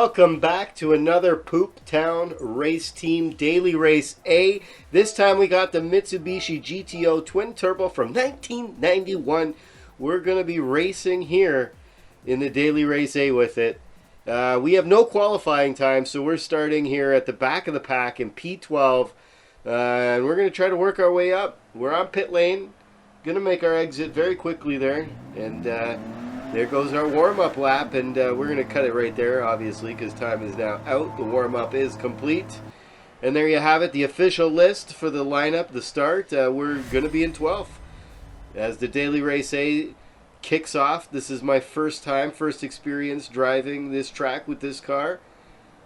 Welcome back to another Poop Town Race Team Daily Race A. This time we got the Mitsubishi GTO Twin Turbo from 1991. We're going to be racing here in the Daily Race A with it. We have no qualifying time, so we're starting here at the back of the pack in P12. And we're going to try to work our way up. We're on pit lane. Going to make our exit very quickly there. And there goes our warm-up lap, and we're going to cut it right there, obviously, because time is now out. The warm-up is complete. And there you have it, the official list for the lineup, the start. We're going to be in 12th. As the Daily Race A kicks off, this is my first experience driving this track with this car.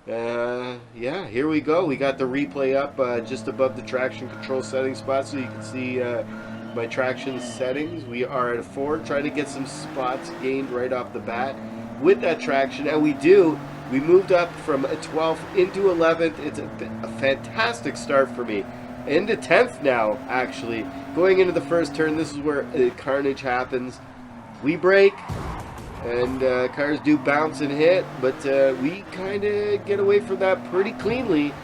Yeah, here we go. We got the replay up just above the traction control setting spot, so you can see my traction settings. We are at a 4, trying to get some spots gained right off the bat with that traction, and we moved up from a 12th into 11th. It's a fantastic start for me. Into 10th now, actually. Going into the first turn, this is where carnage happens. We brake, and cars do bounce and hit, but we kind of get away from that pretty cleanly,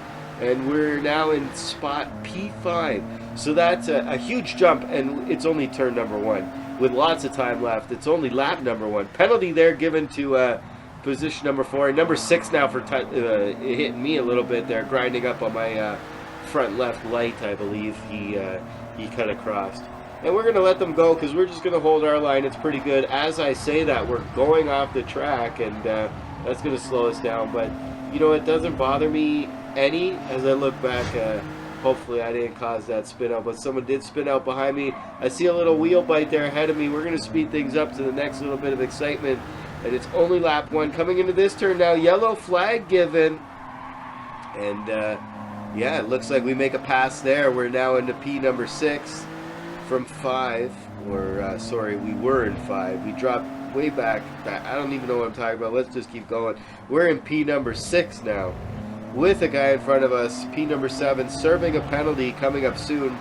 and we're now in spot P5. So that's a huge jump, and it's only turn number 1 with lots of time left. It's only lap number 1. Penalty there given to position number 4. And number 6 now for hitting me a little bit there, grinding up on my front left light, I believe. He cut across. And we're going to let them go because we're just going to hold our line. It's pretty good. As I say that, we're going off the track, and that's going to slow us down. But, you know, it doesn't bother me any as I look back. Hopefully I didn't cause that spin out, but someone did spin out behind me. I see a little wheel bite there ahead of me. We're going to speed things up to the next little bit of excitement, and it's only lap 1. Coming into this turn now, yellow flag given, and yeah, it looks like we make a pass there. We're now into P number 6 from 5, or sorry, we were in 5. We dropped way back. I don't even know what I'm talking about. Let's just keep going. We're in P number 6 now, with a guy in front of us, P number 7, serving a penalty coming up soon.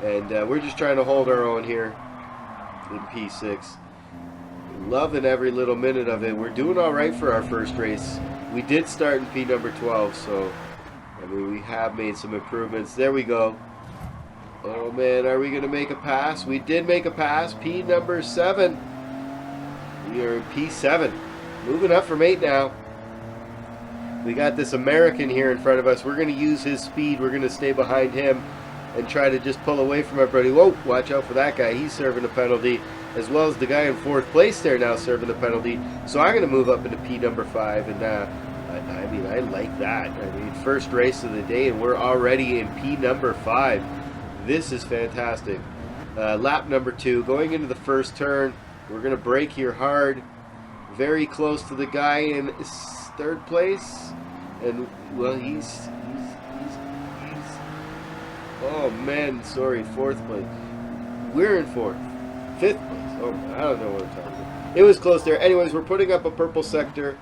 And we're just trying to hold our own here in P6. Loving every little minute of it. We're doing all right for our first race. We did start in P number 12, so I mean, we have made some improvements. There we go. Oh man, are we going to make a pass? We did make a pass. P number 7. We are in P7. Moving up from 8 now. We got this American here in front of us. We're going to use his speed. We're going to stay behind him and try to just pull away from everybody. Whoa, watch out for that guy. He's serving a penalty, as well as the guy in 4th place there now serving a penalty. So I'm going to move up into P number 5, and I mean, I like that. I mean, first race of the day, and we're already in P number 5. This is fantastic. Lap number 2, going into the first turn. We're going to brake here hard, very close to the guy in 3rd place, and well, he's oh man, sorry, 4th place. We're in 4th, 5th place. Oh, I don't know what I'm talking about. It was close there. Anyways, we're putting up a purple sector,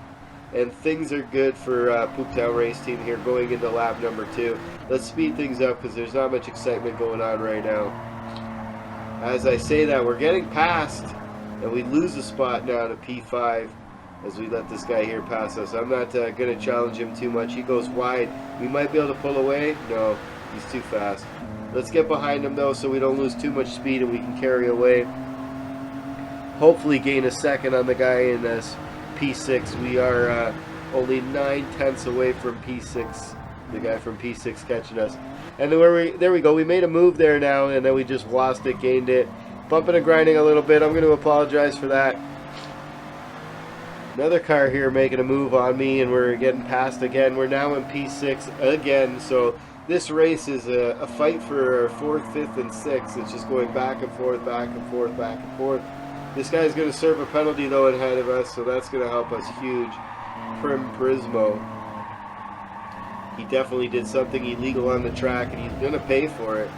and things are good for Poop Town Race Team here going into lap number 2. Let's speed things up because there's not much excitement going on right now. As I say that, we're getting past, and we lose a spot now to P5. As we let this guy here pass us. I'm not going to challenge him too much. He goes wide. We might be able to pull away. No, he's too fast. Let's get behind him, though, so we don't lose too much speed and we can carry away. Hopefully gain a second on the guy in this P6. We are only 9/10 away from P6. The guy from P6 catching us. And there we go. We made a move there now, and then we just lost it, gained it. Bumping and grinding a little bit. I'm going to apologize for that. Another car here making a move on me, and we're getting past again. We're now in P6 again, so this race is a fight for 4th, 5th, and 6th. It's just going back and forth, back and forth, back and forth. This guy's going to serve a penalty, though, ahead of us, so that's going to help us huge. Prismo. He definitely did something illegal on the track, and he's going to pay for it.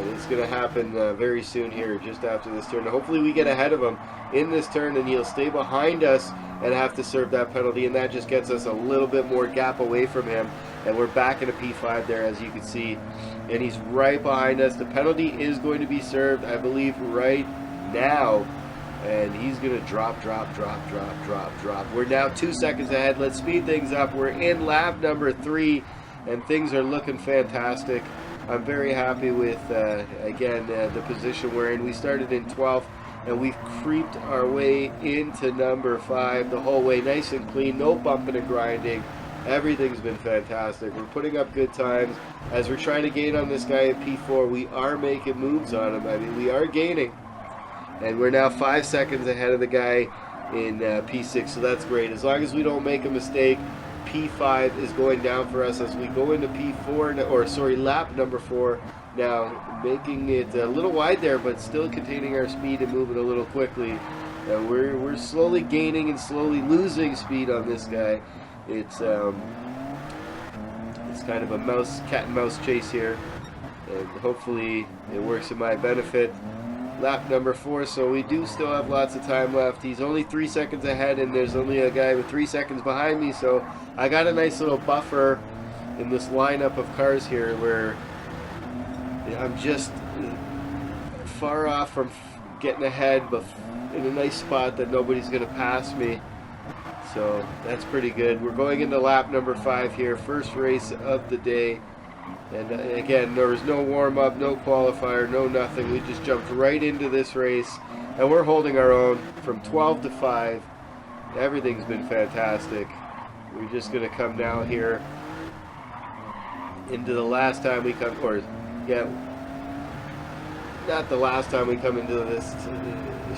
And it's going to happen very soon here, just after this turn. Hopefully we get ahead of him in this turn, and he'll stay behind us and have to serve that penalty, and that just gets us a little bit more gap away from him. And we're back in a P5 there, as you can see. And he's right behind us. The penalty is going to be served, I believe, right now. And he's going to drop. We're now 2 seconds ahead. Let's speed things up. We're in lap number 3, and things are looking fantastic. I'm very happy with, again, the position we're in. We started in 12th, and we've creeped our way into number 5 the whole way. Nice and clean, no bumping and grinding. Everything's been fantastic. We're putting up good times. As we're trying to gain on this guy at P4, we are making moves on him. I mean, we are gaining. And we're now 5 seconds ahead of the guy in P6, so that's great. As long as we don't make a mistake, P5 is going down for us as we go into P4, or sorry, lap number 4 now, making it a little wide there, but still containing our speed and moving a little quickly. We're slowly gaining and slowly losing speed on this guy. It's kind of a cat and mouse chase here, and hopefully it works in my benefit. Lap number 4, so we do still have lots of time left. He's only 3 seconds ahead, and there's only a guy with 3 seconds behind me, so I got a nice little buffer in this lineup of cars here where I'm just far off from getting ahead, but in a nice spot that nobody's going to pass me. So that's pretty good. We're going into lap number 5 here, first race of the day. And again, there was no warm-up, no qualifier, no nothing. We just jumped right into this race, and we're holding our own from 12 to 5. Everything's been fantastic. We're just going to come now here into the last time we come, or yeah, not the last time we come into this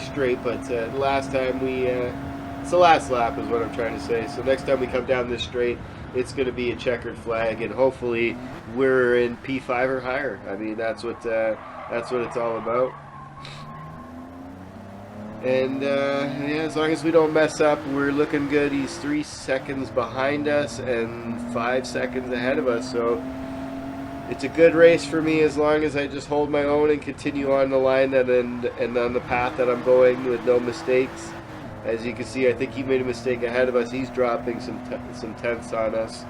straight, but the last time we, it's the last lap is what I'm trying to say. So next time we come down this straight, it's going to be a checkered flag, and hopefully we're in P5 or higher. I mean, that's what it's all about. And yeah, as long as we don't mess up, we're looking good. He's 3 seconds behind us and 5 seconds ahead of us. So it's a good race for me as long as I just hold my own and continue on the line and on the path that I'm going with no mistakes. As you can see, I think he made a mistake ahead of us. He's dropping some tenths on us,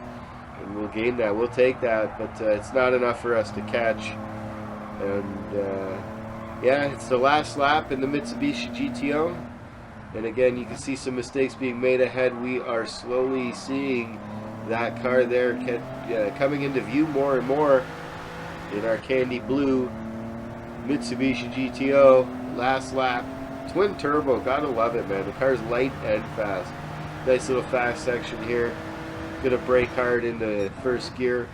and we'll gain that. We'll take that, but it's not enough for us to catch. And yeah, it's the last lap in the Mitsubishi GTO. And again, you can see some mistakes being made ahead. We are slowly seeing that car there coming into view more and more in our candy blue Mitsubishi GTO. Last lap. Twin turbo, gotta love it, man. The car's light and fast. Nice little fast section here. Gonna brake hard into first gear.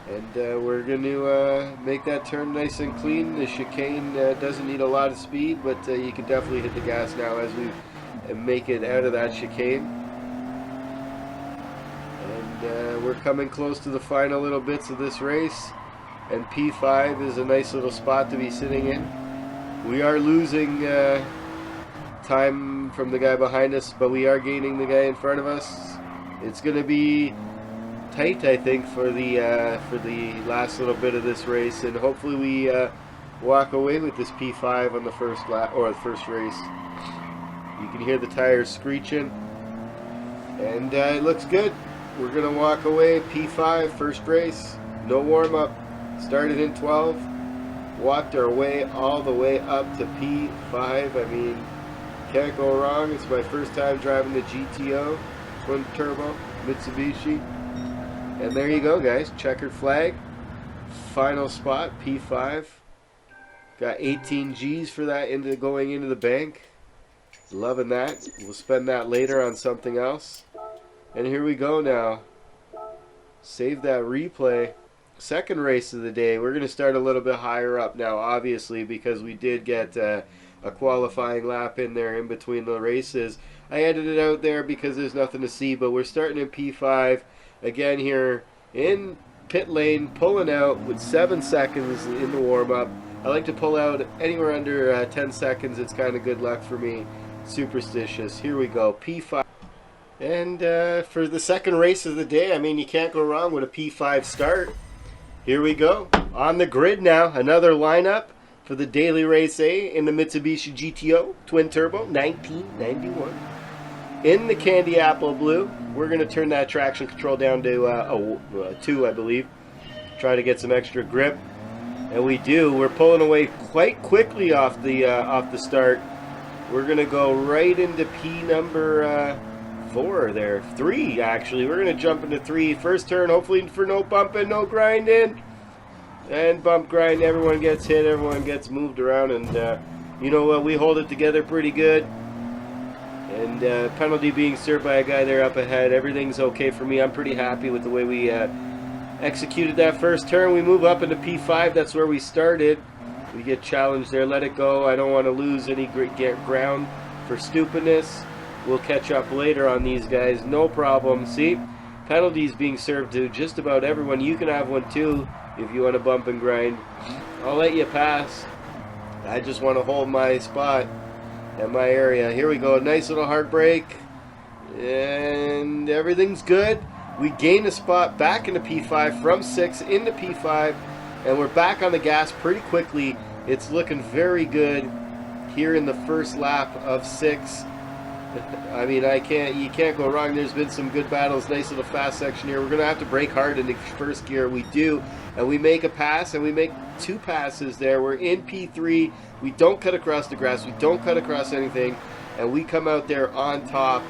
And we're going to make that turn nice and clean. The chicane doesn't need a lot of speed, but you can definitely hit the gas now as we make it out of that chicane. And we're coming close to the final little bits of this race. And P5 is a nice little spot to be sitting in. We are losing time from the guy behind us, but we are gaining the guy in front of us. It's going to be tight, I think, for the last little bit of this race, and hopefully we walk away with this P5 on the first lap or the first race. You can hear the tires screeching, and it looks good. We're going to walk away P5, first race, no warm-up. Started in 12. Walked our way all the way up to P5. I mean, can't go wrong. It's my first time driving the GTO, twin turbo, Mitsubishi. And there you go, guys. Checkered flag. Final spot, P5. Got 18 G's for that going into the bank. Loving that. We'll spend that later on something else. And here we go now. Save that replay. Second race of the day. We're going to start a little bit higher up now, obviously, because we did get a qualifying lap in there in between the races. I edited it out there because there's nothing to see, but we're starting in P5 again here in pit lane, pulling out with 7 seconds in the warm-up. I like to pull out anywhere under 10 seconds. It's kind of good luck for me. Superstitious. Here we go, P5. And for the second race of the day, I mean, you can't go wrong with a P5 start. Here we go, on the grid now, another lineup for the daily race A in the Mitsubishi GTO Twin Turbo 1991. In the candy apple blue, we're going to turn that traction control down to a 2, I believe. Try to get some extra grip. And we do. We're pulling away quite quickly off the start. We're gonna go right into P number 4 there. 3 actually. We're gonna jump into 3. First turn, hopefully for no bumping, no grinding. And bump grind, everyone gets hit, everyone gets moved around, and you know what, we hold it together pretty good. And penalty being served by a guy there up ahead. Everything's okay for me. I'm pretty happy with the way we executed that first turn. We move up into P5. That's where we started. We get challenged there. Let it go. I don't want to lose any ground for stupidness. We'll catch up later on these guys. No problem. See? Penalties being served to just about everyone. You can have one too if you want to bump and grind. I'll let you pass. I just want to hold my spot and my area. Here we go. Nice little hard break. And everything's good. We gain a spot back into P5 from 6 into P5, and we're back on the gas pretty quickly. It's looking very good here in the first lap of 6. I mean, you can't go wrong. There's been some good battles. Nice little fast section here. We're gonna have to brake hard in the first gear. We do, and we make a pass, and we make 2 passes there. We're in P3. We don't cut across the grass. We don't cut across anything, and we come out there on top.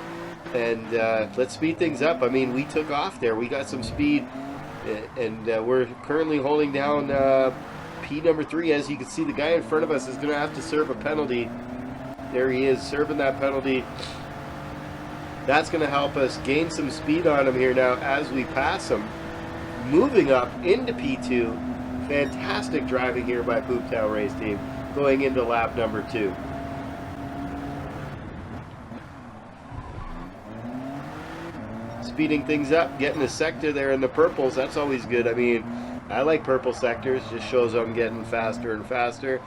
And let's speed things up. I mean, we took off there. We got some speed, and we're currently holding down P number 3. As you can see, the guy in front of us is going to have to serve a penalty. There he is, serving that penalty. That's going to help us gain some speed on him here now as we pass him. Moving up into P2. Fantastic driving here by Pooptown Race Team, going into lap number 2. Speeding things up, getting a sector there in the purples. That's always good. I mean, I like purple sectors. Just shows I'm getting faster and faster.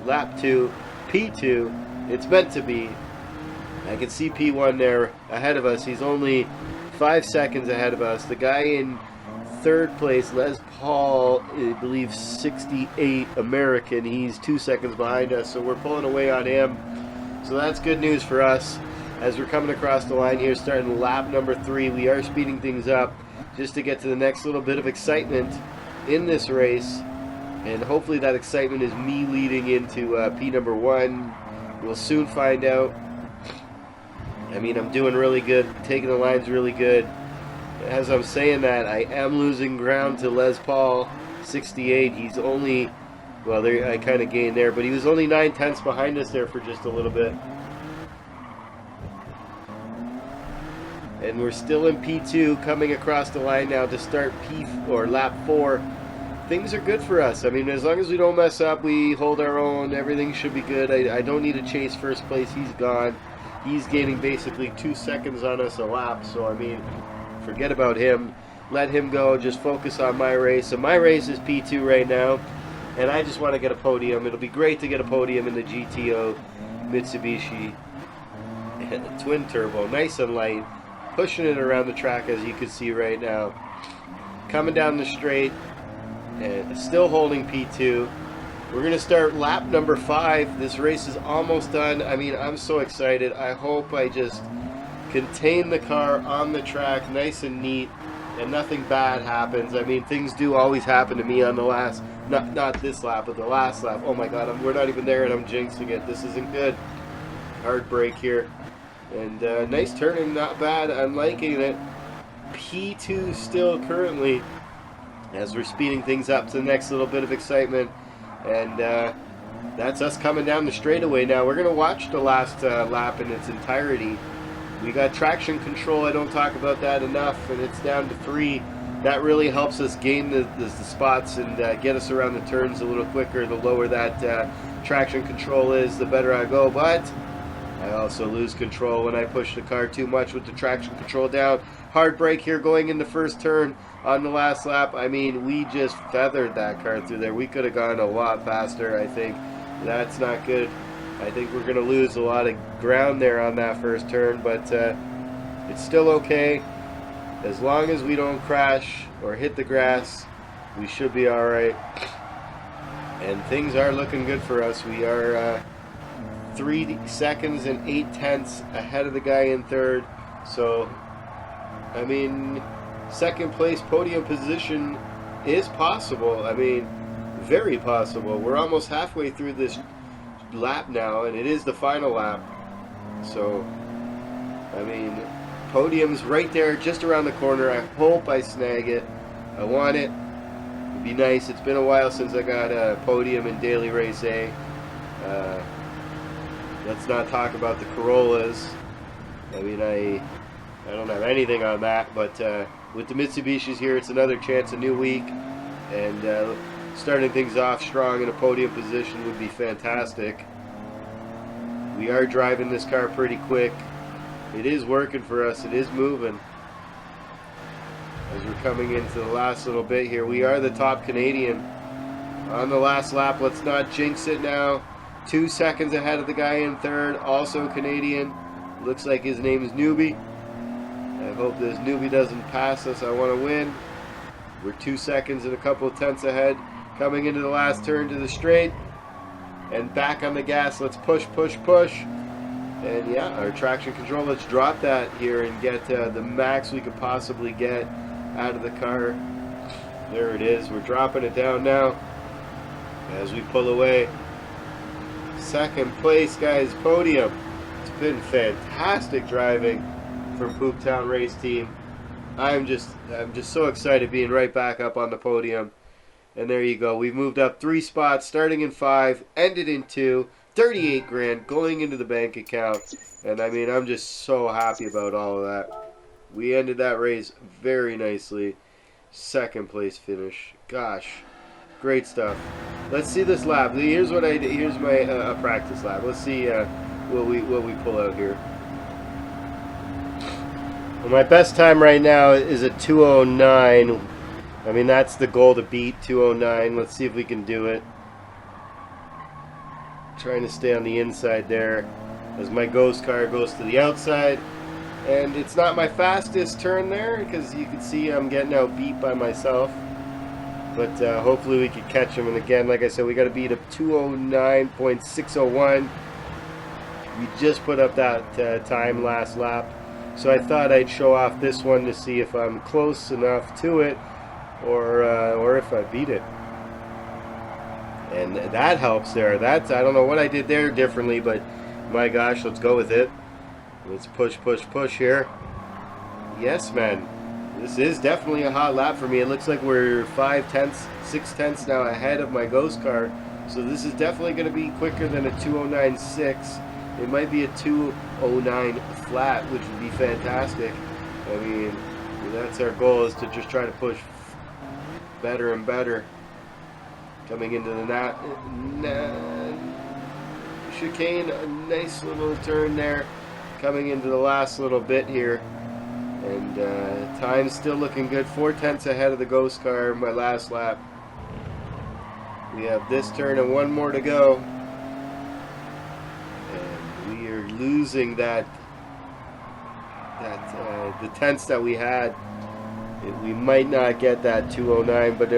Lap 2, P2. It's meant to be. I can see P1 there ahead of us. He's only 5 seconds ahead of us. The guy in 3rd place, Les Paul, I believe 68 American. He's 2 seconds behind us, so we're pulling away on him. So that's good news for us. As we're coming across the line here, starting lap number 3, we are speeding things up just to get to the next little bit of excitement in this race. And hopefully that excitement is me leading into P number 1. We'll soon find out. I mean, I'm doing really good, taking the lines really good. As I'm saying that, I am losing ground to Les Paul, 68. He's only, well, there, I kind of gained there, but he was only 9/10 behind us there for just a little bit. And we're still in P2, coming across the line now to start lap 4. Things are good for us. I mean, as long as we don't mess up, we hold our own, everything should be good. I don't need to chase first place. He's gone. He's gaining basically 2 seconds on us a lap. So, I mean, forget about him. Let him go. Just focus on my race. So my race is P2 right now. And I just want to get a podium. It'll be great to get a podium in the GTO Mitsubishi twin turbo. Nice and light. Pushing it around the track, as you can see right now. Coming down the straight and still holding P2. We're going to start lap number 5. This race is almost done. I mean, I'm so excited. I hope I just contain the car on the track nice and neat and nothing bad happens. I mean, things do always happen to me on the last, not this lap, but the last lap. Oh my God, we're not even there and I'm jinxing it. This isn't good. Hard break here. And nice turning, not bad. I'm liking it. P2 still currently, as we're speeding things up to the next little bit of excitement. And that's us coming down the straightaway now. We're going to watch the last lap in its entirety. We got traction control. I don't talk about that enough, and it's down to 3. That really helps us gain the spots and get us around the turns a little quicker. The lower that traction control is, the better I go. But I also lose control when I push the car too much with the traction control down. Hard brake here going in the first turn on the last lap. I mean, we just feathered that car through there. We could have gone a lot faster, I think. That's not good. I think we're going to lose a lot of ground there on that first turn, but it's still okay. As long as we don't crash or hit the grass, we should be all right. And things are looking good for us. We are 3 seconds and 8/10 ahead of the guy in 3rd. So, I mean, 2nd place podium position is possible. I mean, Very possible. We're almost halfway through this lap now, and it is the final lap. So, I mean, podium's right there, just around the corner. I hope I snag it. I want it. It'd be nice. It's been a while since I got a podium in Daily Race A. Let's not talk about the Corollas. I mean, I don't have anything on that, but with the Mitsubishis here, it's another chance, a new week, and starting things off strong in a podium position would be fantastic. We are driving this car pretty quick. It is working for us. It is moving. As we're coming into the last little bit here, we are the top Canadian on the last lap. Let's not jinx it now. 2 seconds ahead of the guy in third, also Canadian. Looks like his name is Newbie. I hope this Newbie doesn't pass us. I want to win. We're 2 seconds and a couple of tenths ahead. Coming into the last turn to the straight. And back on the gas. Let's push, push, push. And yeah, our traction control. Let's drop that here and get the max we could possibly get out of the car. There it is. We're dropping it down now as we pull away. Second place, guys, podium. It's been fantastic driving from Pooptown Race Team. I'm just so excited being right back up on the podium. And there you go. We've moved up 3 spots, starting in 5, ended in 2, 38 grand going into the bank account. And I mean, I'm just so happy about all of that. We ended that race very nicely. Second place finish. Gosh, great stuff. Let's see this lap. Here's what I did. Here's my practice lap. Let's see what we pull out here. Well, my best time right now is a 2:09. I mean, that's the goal to beat, 2:09. Let's see if we can do it. Trying to stay on the inside there as my ghost car goes to the outside. And it's not my fastest turn there because you can see I'm getting out beat by myself. But hopefully we can catch him. And again, like I said, we got to beat a 2:09.601. We just put up that time last lap. So I thought I'd show off this one to see if I'm close enough to it or if I beat it. And that helps there. I don't know what I did there differently, but my gosh, let's go with it. Let's push, push, push here. Yes, man. This is definitely a hot lap for me. It looks like we're 5 tenths, 6 tenths now ahead of my ghost car. So this is definitely going to be quicker than a 2:09.6. It might be a 2:09 flat, which would be fantastic. I mean, that's our goal, is to just try to push better and better. Coming into the chicane, a nice little turn there. Coming into the last little bit here. And time's still looking good. 4 tenths ahead of the ghost car in my last lap. We have this turn and 1 more to go. And we are losing the tenths that we had. We might not get that 2:09, but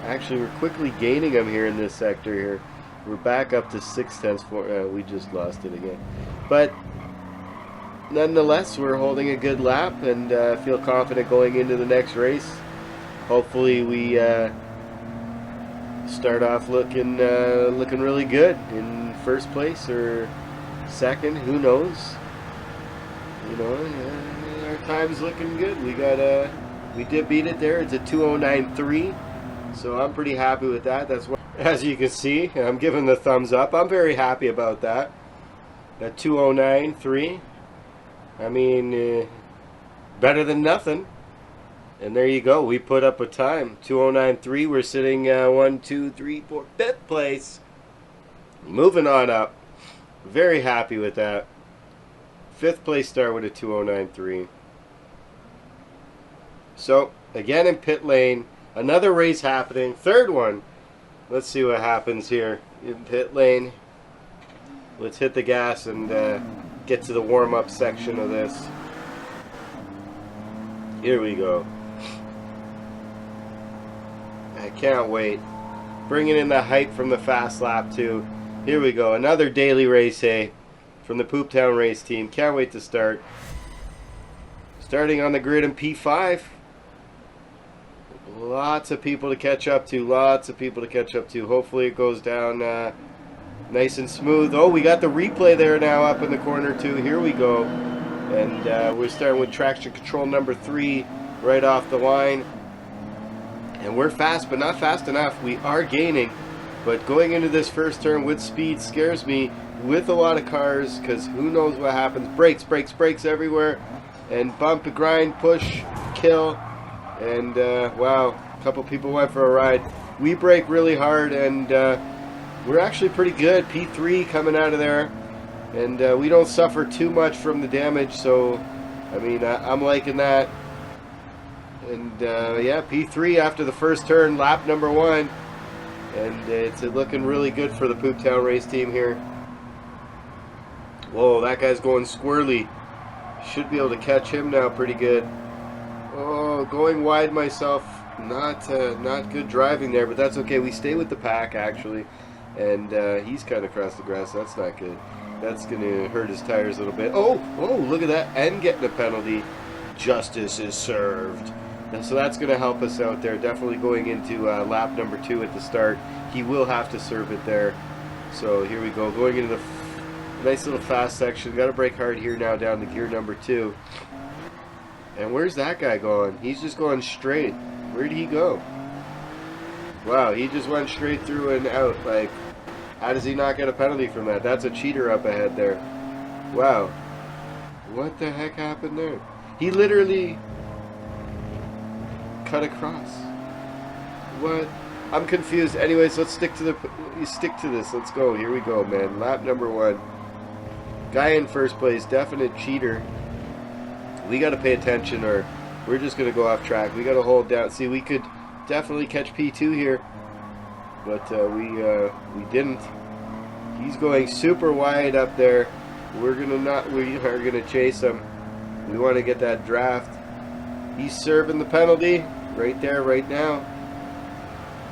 actually we're quickly gaining them here in this sector here. We're back up to 6 tenths. We just lost it again. But nonetheless, we're holding a good lap and feel confident going into the next race. Hopefully we start off looking really good in first place or second. Who knows? You know, our time's looking good. We did beat it there. It's a 2:09.3, so I'm pretty happy with that. That's what, as you can see, I'm giving the thumbs up. I'm very happy about that. That 2:09.3. I mean, better than nothing. And there you go. We put up a time. 2:09.3. We're sitting 1, 2, 3, 4, 5th place. Moving on up. Very happy with that. 5th place start with a 2:09.3. So, again in pit lane. Another race happening. 3rd one. Let's see what happens here in pit lane. Let's hit the gas and get to the warm-up section of this. Here we go. I can't wait. Bringing in the hype from the fast lap too. Here we go. Another daily race, hey, from the Pooptown Race Team. Can't wait to start. Starting on the grid in P5. Lots of people to catch up to. Lots of people to catch up to. Hopefully it goes down nice and smooth. Oh, we got the replay there now up in the corner too. Here we go. And we're starting with traction control number 3 right off the line. And we're fast, but not fast enough. We are gaining. But going into this first turn with speed scares me with a lot of cars, because who knows what happens. Brakes, brakes, brakes everywhere. And bump, grind, push, kill. And wow, a couple people went for a ride. We brake really hard, and we're actually pretty good. P3 coming out of there. And we don't suffer too much from the damage, so I mean, I'm liking that. And yeah, P3 after the first turn, lap number 1. And it's looking really good for the Poop Town race team here. Whoa, that guy's going squirrely. Should be able to catch him now pretty good. Oh, going wide myself. Not good driving there, but that's okay. We stay with the pack, actually. And he's kind of across the grass. That's not good. That's going to hurt his tires a little bit. Oh, look at that. And getting a penalty. Justice is served. And so that's going to help us out there. Definitely going into lap number 2 at the start. He will have to serve it there. So here we go. Going into the nice little fast section. Got to brake hard here now down to gear number 2. And where's that guy going? He's just going straight. Where did he go? Wow, he just went straight through and out. Like, how does he not get a penalty from that? That's a cheater up ahead there. Wow. What the heck happened there? He literally cut across. What? I'm confused. Anyways, let's stick to this. Let's go. Here we go, man. Lap number 1. Guy in first place, definite cheater. We got to pay attention, or we're just going to go off track. We got to hold down. See, we could definitely catch P2 here, but we didn't. He's going super wide up there. We are gonna chase him. We want to get that draft. He's serving the penalty right there, right now.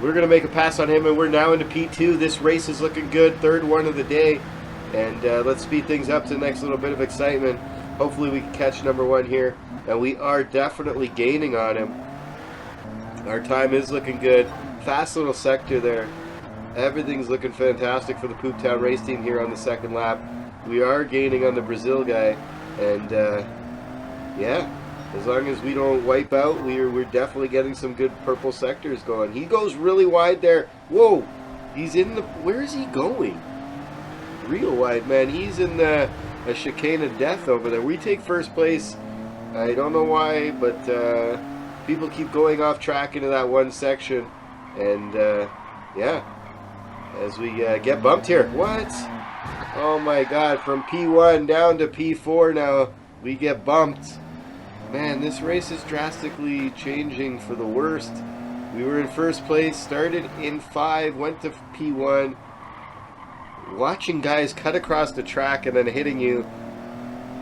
We're gonna make a pass on him, and we're now into P2. This race is looking good. 3rd one of the day, and let's speed things up to the next little bit of excitement. Hopefully we can catch number 1 here, and we are definitely gaining on him. Our time is looking good. Fast little sector there. Everything's looking fantastic for the Poop Town race team here on the 2nd lap. We are gaining on the Brazil guy, and yeah, as long as we don't wipe out, we're definitely getting some good purple sectors going. He goes really wide there. Whoa, he's in the, where is he going? Real wide, man. He's in the a chicane of death over there. We take first place. I don't know why, but people keep going off track into that one section, and yeah, as we get bumped here. What? Oh my god, from P1 down to P4 now, we get bumped. Man, this race is drastically changing for the worst. We were in first place, started in 5, went to P1. Watching guys cut across the track and then hitting you,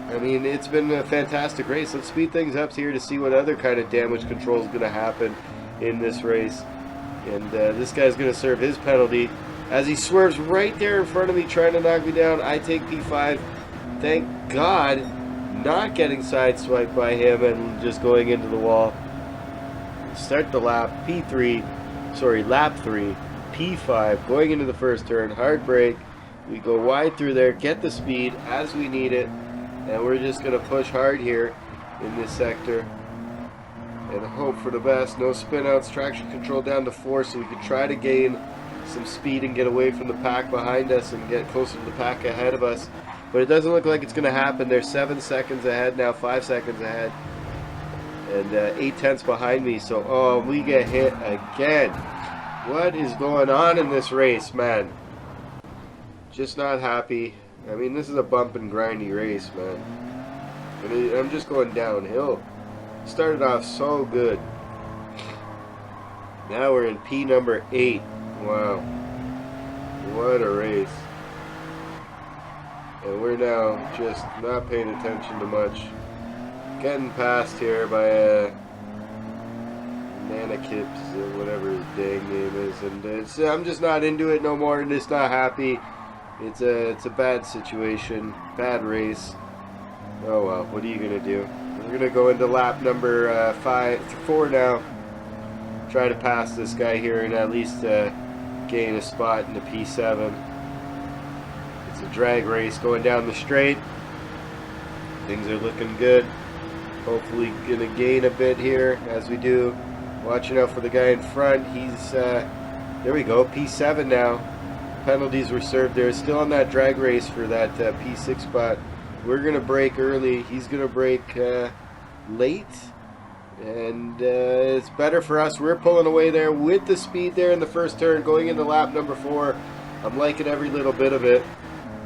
I mean, it's been a fantastic race. Let's speed things up here to see what other kind of damage control is going to happen in this race. And this guy's going to serve his penalty as he swerves right there in front of me, trying to knock me down. I take P5. Thank God, not getting sideswiped by him and just going into the wall. Start the lap. P3, sorry, lap 3. P5, going into the first turn. Hard brake. We go wide through there, get the speed as we need it, and we're just going to push hard here in this sector and hope for the best. No spin outs, traction control down to 4 so we can try to gain some speed and get away from the pack behind us and get closer to the pack ahead of us. But it doesn't look like it's going to happen. They're 7 seconds ahead now, 5 seconds ahead, and 8 tenths behind me. So, oh, we get hit again. What is going on in this race, man? Just not happy. I mean, this is a bump and grindy race, man. And I'm just going downhill. Started off so good. Now we're in P number 8. Wow. What a race. And we're now just not paying attention to much. Getting passed here by a Nanakips or whatever his dang name is, and I'm just not into it no more, and just not happy. It's a bad situation, bad race. Oh well, what are you gonna do? We're gonna go into lap number 4 now. try to pass this guy here and at least gain a spot in the P7. It's a drag race going down the straight. Things are looking good. Hopefully gonna gain a bit here as we do. Watching out for the guy in front. He's there we go, P7 now. Penalties were served there. Still on that drag race for that P6 spot. We're gonna break early. He's gonna break late, and it's better for us. We're pulling away there with the speed there in the first turn, going into lap number 4. I'm liking every little bit of it.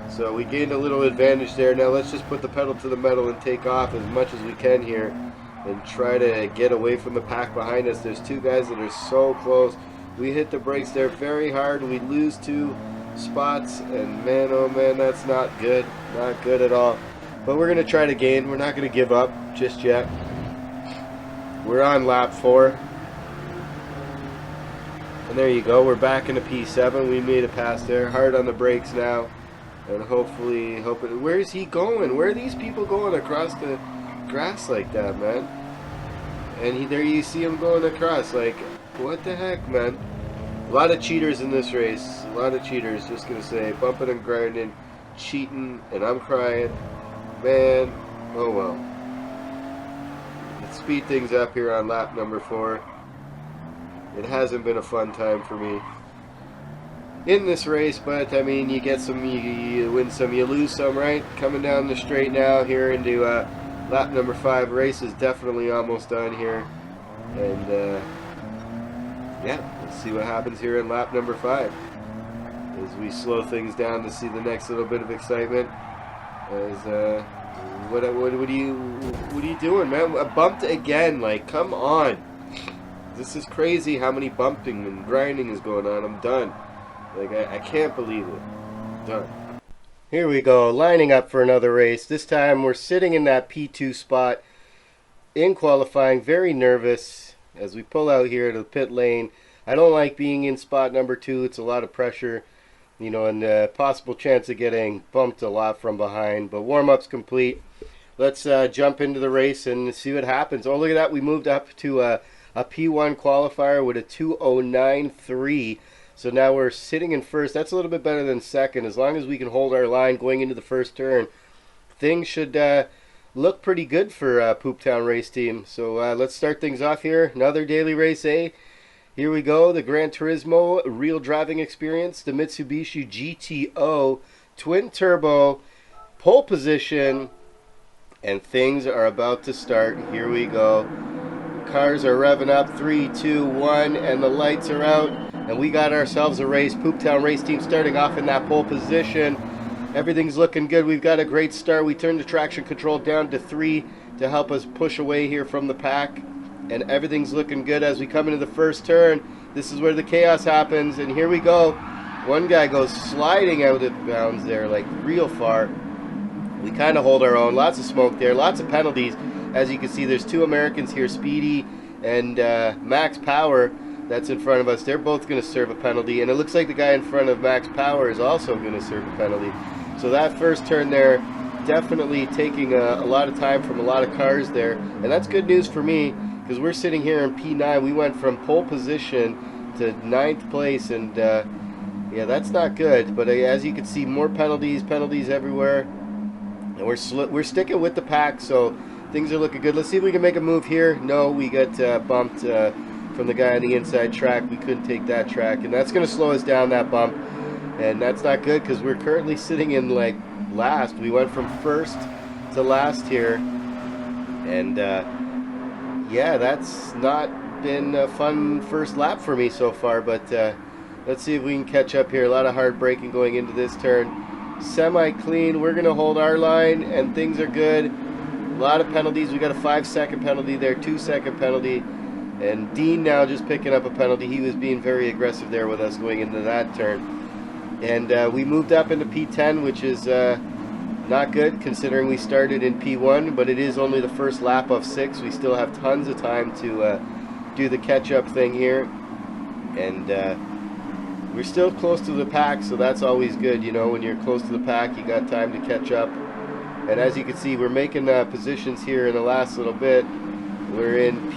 So we gained a little advantage there. Now let's just put the pedal to the metal and take off as much as we can here and try to get away from the pack behind us. There's two guys that are so close. We hit the brakes there very hard. We lose 2 spots, and man, oh man, that's not good. Not good at all. But we're going to try to gain. We're not going to give up just yet. We're on lap 4. And there you go. We're back in the P7. We made a pass there. Hard on the brakes now. And hopefully, where is he going? Where are these people going across the grass like that, man? And there you see him going across. Like, what the heck, man? A lot of cheaters in this race. A lot of cheaters, just gonna say. Bumping and grinding, cheating, and I'm crying. Man, oh well. Let's speed things up here on lap number 4. It hasn't been a fun time for me in this race, but I mean, you get some, you win some, you lose some, right? Coming down the straight now here into lap number 5. Race is definitely almost done here, and yeah, let's see what happens here in lap number 5 as we slow things down to see the next little bit of excitement. As what are you doing, man? I bumped again. Like, come on, this is crazy how many bumping and grinding is going on. I'm done. Like, I can't believe it. Done. Here we go, lining up for another race. This time we're sitting in that P2 spot in qualifying. Very nervous as we pull out here to the pit lane. I don't like being in spot number 2. It's a lot of pressure, you know, and possible chance of getting bumped a lot from behind. But warm-up's complete. Let's jump into the race and see what happens. Oh, look at that. We moved up to a P1 qualifier with a 2:09.3. So now we're sitting in first. That's a little bit better than second. As long as we can hold our line going into the first turn, things should look pretty good for Poop Town Race Team. So let's start things off here. Another daily race A. Here we go. The Gran Turismo real driving experience. The Mitsubishi GTO twin turbo pole position. And things are about to start. Here we go. Cars are revving up. 3, 2, 1. And the lights are out. And we got ourselves a race. Poop Town Race Team starting off in that pole position. Everything's looking good. We've got a great start. We turned the traction control down to 3 to help us push away here from the pack. And everything's looking good as we come into the first turn. This is where the chaos happens. And here we go. One guy goes sliding out of bounds there, like real far. We kind of hold our own. Lots of smoke there. Lots of penalties. As you can see, there's 2 Americans here, Speedy and Max Power. That's in front of us. They're both going to serve a penalty, and it looks like the guy in front of Max Power is also going to serve a penalty. So that first turn there, definitely taking a lot of time from a lot of cars there, and that's good news for me because we're sitting here in P9. We went from pole position to 9th place, and yeah, that's not good. But as you can see, more penalties everywhere, and we're sticking with the pack, so things are looking good. Let's see if we can make a move here. No, we got bumped from the guy on the inside track. We couldn't take that track, and that's going to slow us down, that bump, and that's not good because we're currently sitting in like last. We went from first to last here, and yeah, that's not been a fun first lap for me so far, but let's see if we can catch up here. A lot of hard braking going into this turn. Semi-clean. We're going to hold our line, and things are good. A lot of penalties. We got a 5-second penalty there, 2-second penalty. And Dean now just picking up a penalty. He was being very aggressive there with us going into that turn. And we moved up into P10, which is not good considering we started in P1, but it is only the first lap of 6. We still have tons of time to do the catch-up thing here. And we're still close to the pack, so that's always good. You know, when you're close to the pack, you got time to catch up. And as you can see, we're making positions here in the last little bit. We're in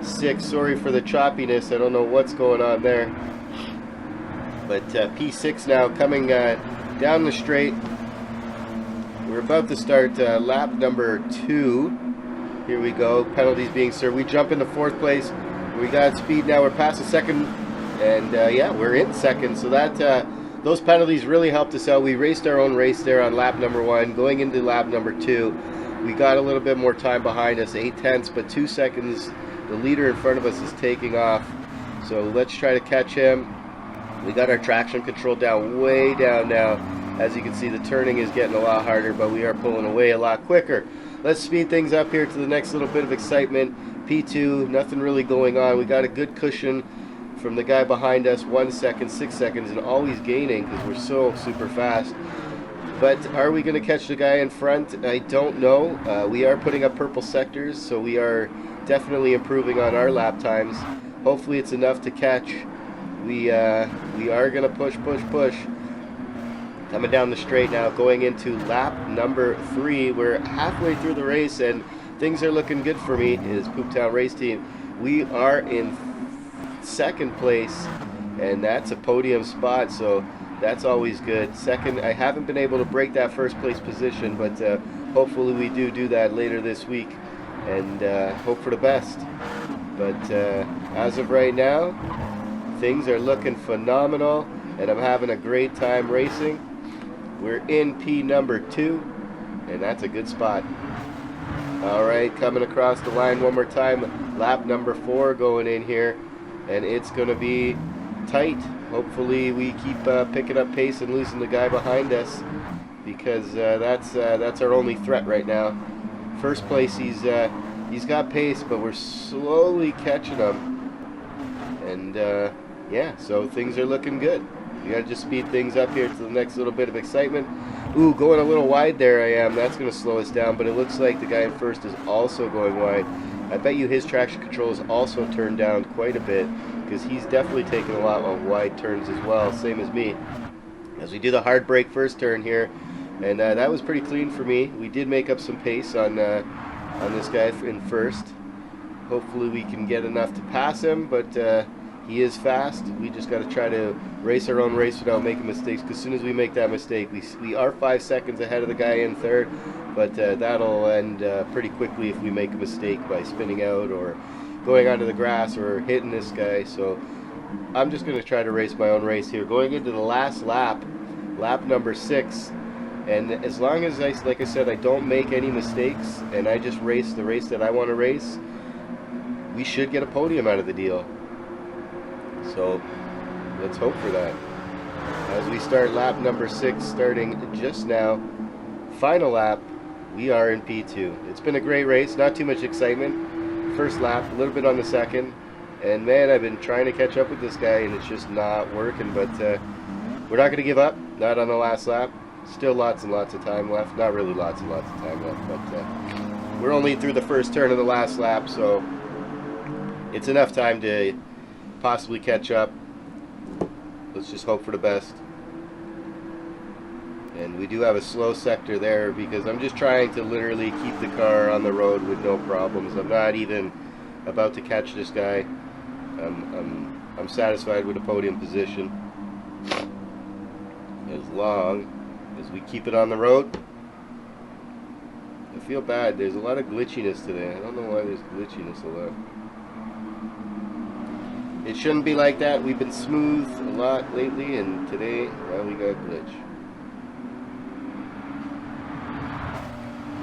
P6. Sorry for the choppiness. I don't know what's going on there. But P6 now coming down the straight. We're about to start lap number 2. Here we go. Penalties being served. We jump into 4th place. We got speed now. We're past the second. And yeah, we're in second. So that those penalties really helped us out. We raced our own race there on lap number 1. Going into lap number 2, we got a little bit more time behind us. 8/10, but 2 seconds. The leader in front of us is taking off. So let's try to catch him. We got our traction control down, way down now. As you can see, the turning is getting a lot harder, but we are pulling away a lot quicker. Let's speed things up here to the next little bit of excitement. P2, nothing really going on. We got a good cushion from the guy behind us. 1 second, 6 seconds, and always gaining because we're so super fast. But are we going to catch the guy in front? I don't know. We are putting up purple sectors, so we are definitely improving on our lap times. Hopefully it's enough to catch. We are going to push. Coming down the straight now, going into lap number 3. We're halfway through the race, and things are looking good for me. Is Pooptown Race Team. We are in 2nd place, and that's a podium spot, so that's always good. Second, I haven't been able to break that 1st place position, but hopefully we do that later this week, and hope for the best. But as of right now, things are looking phenomenal, and I'm having a great time racing. We're in P number 2, and that's a good spot. Alright, coming across the line one more time. Lap number 4 going in here, and it's going to be tight. Hopefully we keep picking up pace and losing the guy behind us, because that's our only threat right now. 1st place, he's got pace, but we're slowly catching him. And yeah, so things are looking good. We gotta just speed things up here to the next little bit of excitement. Ooh, going a little wide there I am. That's gonna slow us down, but it looks like the guy in 1st is also going wide. I bet you his traction control is also turned down quite a bit, because he's definitely taking a lot of wide turns as well, same as me. As we do the hard brake 1st turn here, and that was pretty clean for me. We did make up some pace on this guy in 1st. Hopefully we can get enough to pass him, but he is fast. We just got to try to race our own race without making mistakes, because as soon as we make that mistake, we are 5 seconds ahead of the guy in 3rd, but that'll end pretty quickly if we make a mistake by spinning out or going onto the grass or hitting this guy. So I'm just going to try to race my own race here. Going into the last lap, lap number 6, and as long as like I said, I don't make any mistakes and I just race the race that I want to race, we should get a podium out of the deal. So let's hope for that. As we start lap number 6, starting just now, final lap, we are in P2. It's been a great race, not too much excitement. 1st lap, a little bit on the 2nd, and man, I've been trying to catch up with this guy and it's just not working, but we're not going to give up, not on the last lap. Still lots and lots of time left. Not really lots and lots of time left, but we're only through the 1st turn of the last lap, so it's enough time to possibly catch up. Let's just hope for the best. And we do have a slow sector there because I'm just trying to literally keep the car on the road with no problems. I'm not even about to catch this guy. I'm satisfied with a podium position as long as we keep it on the road. I feel bad. There's a lot of glitchiness today. I don't know why there's glitchiness a lot. It shouldn't be like that. We've been smooth a lot lately, and today, well, we got glitch.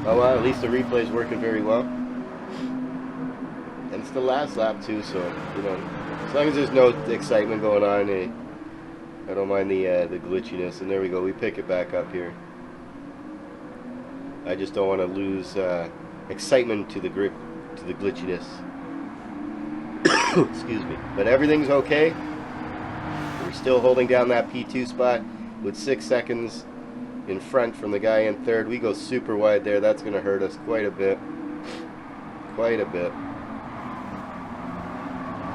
Oh well, at least the replay is working very well. And it's the last lap too, so, you know, as long as there's no excitement going on, I don't mind the glitchiness. And there we go, we pick it back up here. I just don't want to lose excitement to the grip, to the glitchiness. Excuse me. But everything's okay. We're still holding down that P2 spot with 6 seconds in front from the guy in 3rd. We go super wide there. That's going to hurt us quite a bit. Quite a bit.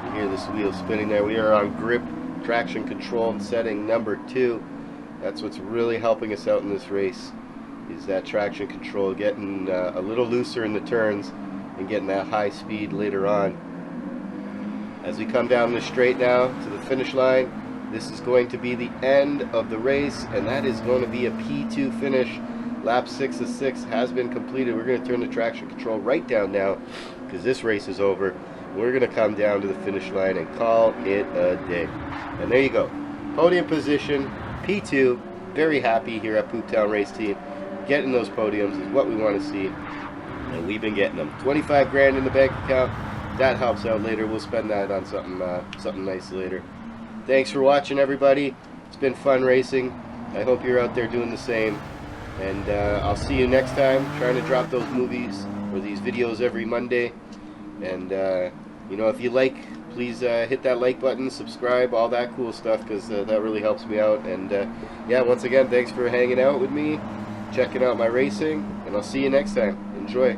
You hear this wheel spinning there. We are on grip traction control and setting number 2. That's what's really helping us out in this race, is that traction control, getting a little looser in the turns and getting that high speed later on. As we come down the straight now to the finish line, this is going to be the end of the race, and that is going to be a P2 finish. Lap 6 of 6 has been completed. We're going to turn the traction control right down now because this race is over. We're going to come down to the finish line and call it a day. And there you go. Podium position, P2. Very happy here at Pooptown Race Team. Getting those podiums is what we want to see, and we've been getting them. 25 grand in the bank account. That helps out later. We'll spend that on something nice later. Thanks for watching, everybody. It's been fun racing. I hope you're out there doing the same. And I'll see you next time. Trying to drop those movies or these videos every Monday. And you know, if you like, please hit that like button, subscribe, all that cool stuff, because that really helps me out. And yeah, once again, thanks for hanging out with me, checking out my racing, and I'll see you next time. Enjoy.